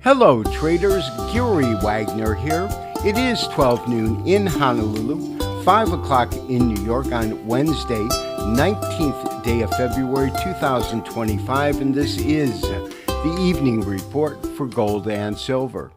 Hello traders, Gary Wagner here. It is 12 noon in Honolulu, 5 o'clock in New York on Wednesday, 19th day of February 2025, and this is the evening report for gold and silver.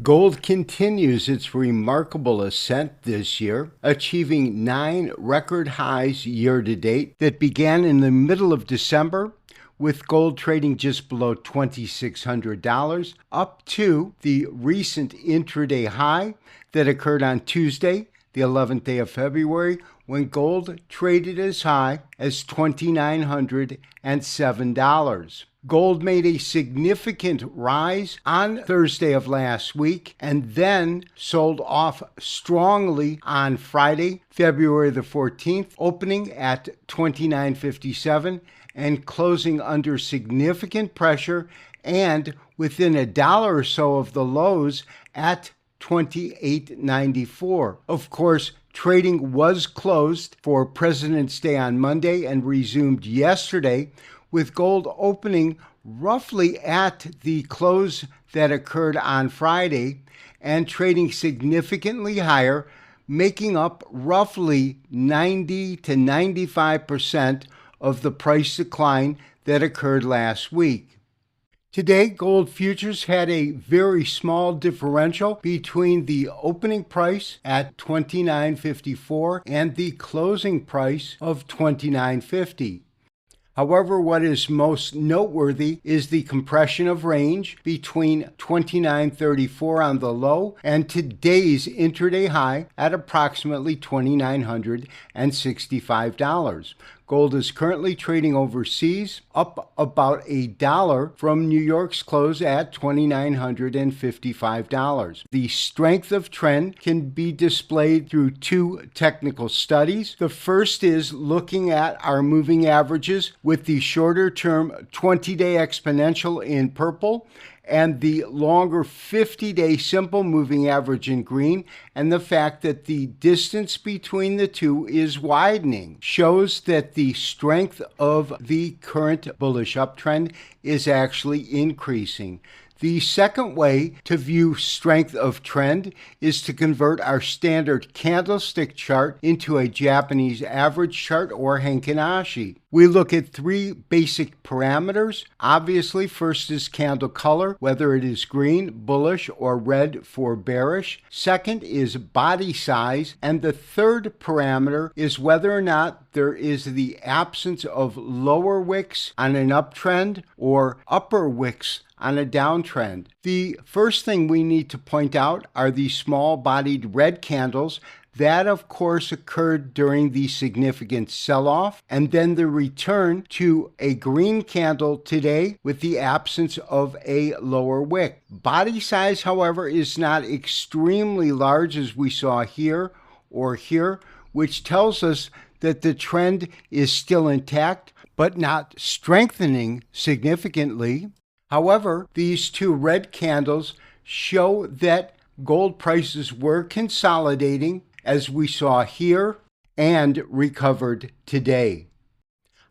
Gold continues its remarkable ascent this year, achieving 9 record highs year to date that began in the middle of December, with gold trading just below $2,600, up to the recent intraday high that occurred on Tuesday, the 11th day of February, when gold traded as high as $2,907. Gold made a significant rise on Thursday of last week and then sold off strongly on Friday, February the 14th, opening at $2,957 and closing under significant pressure and within $1 or so of the lows at $28.94. Of course, trading was closed for President's Day on Monday and resumed yesterday, with gold opening roughly at the close that occurred on Friday and trading significantly higher, making up roughly 90 to 95% of the price decline that occurred last week. Today, gold futures had a very small differential between the opening price at $29.54 and the closing price of $29.50. However, what is most noteworthy is the compression of range between $29.34 on the low and today's intraday high at approximately $2,965. Gold is currently trading overseas, up about $1 from New York's close at $2,955. The strength of trend can be displayed through 2 technical studies. The first is looking at our moving averages with the shorter-term 20-day exponential in purple and the longer 50-day simple moving average in green, and the fact that the distance between the two is widening shows that the strength of the current bullish uptrend is actually increasing. The second way to view strength of trend is to convert our standard candlestick chart into a Japanese average chart or Henkinashi. We look at 3 basic parameters. Obviously, first is candle color, whether it is green, bullish, or red for bearish. Second is body size. And the third parameter is whether or not there is the absence of lower wicks on an uptrend or upper wicks on a downtrend. The first thing we need to point out are the small-bodied red candles. That, of course, occurred during the significant sell-off, and then the return to a green candle today with the absence of a lower wick. Body size, however, is not extremely large as we saw here or here, which tells us that the trend is still intact, but not strengthening significantly. However, these 2 red candles show that gold prices were consolidating, as we saw here, and recovered today.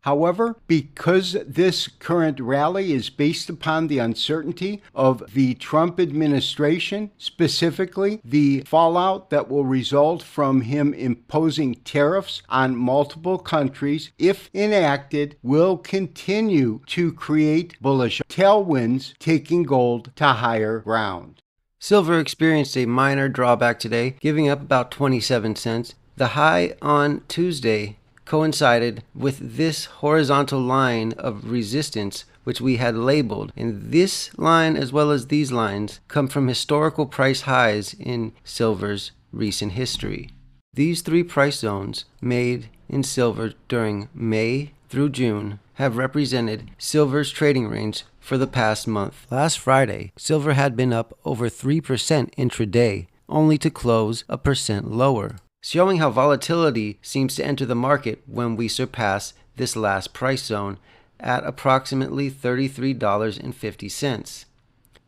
However, because this current rally is based upon the uncertainty of the Trump administration, specifically the fallout that will result from him imposing tariffs on multiple countries, if enacted, will continue to create bullish tailwinds, taking gold to higher ground. Silver experienced a minor drawback today, giving up about 27 cents. The high on Tuesday coincided with this horizontal line of resistance which we had labeled, and this line as well as these lines come from historical price highs in silver's recent history. These 3 price zones made in silver during May through June have represented silver's trading range for the past month. Last Friday, silver had been up over 3% intraday, only to close 1% lower, showing how volatility seems to enter the market when we surpass this last price zone at approximately $33.50.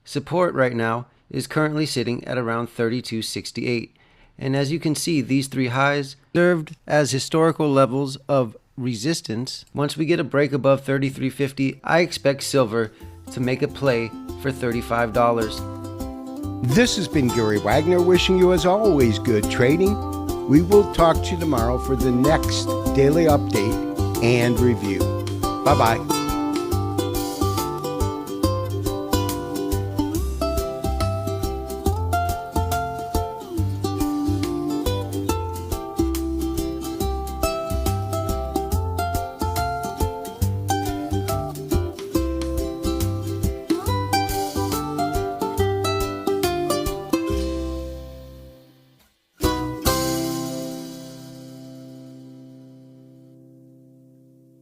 Support right now is currently sitting at around $32.68, and as you can see, these 3 highs served as historical levels of resistance. Once we get a break above $33.50, I expect silver to make a play for $35. This has been Gary Wagner wishing you, as always, good trading. We will talk to you tomorrow for the next daily update and review. Bye-bye.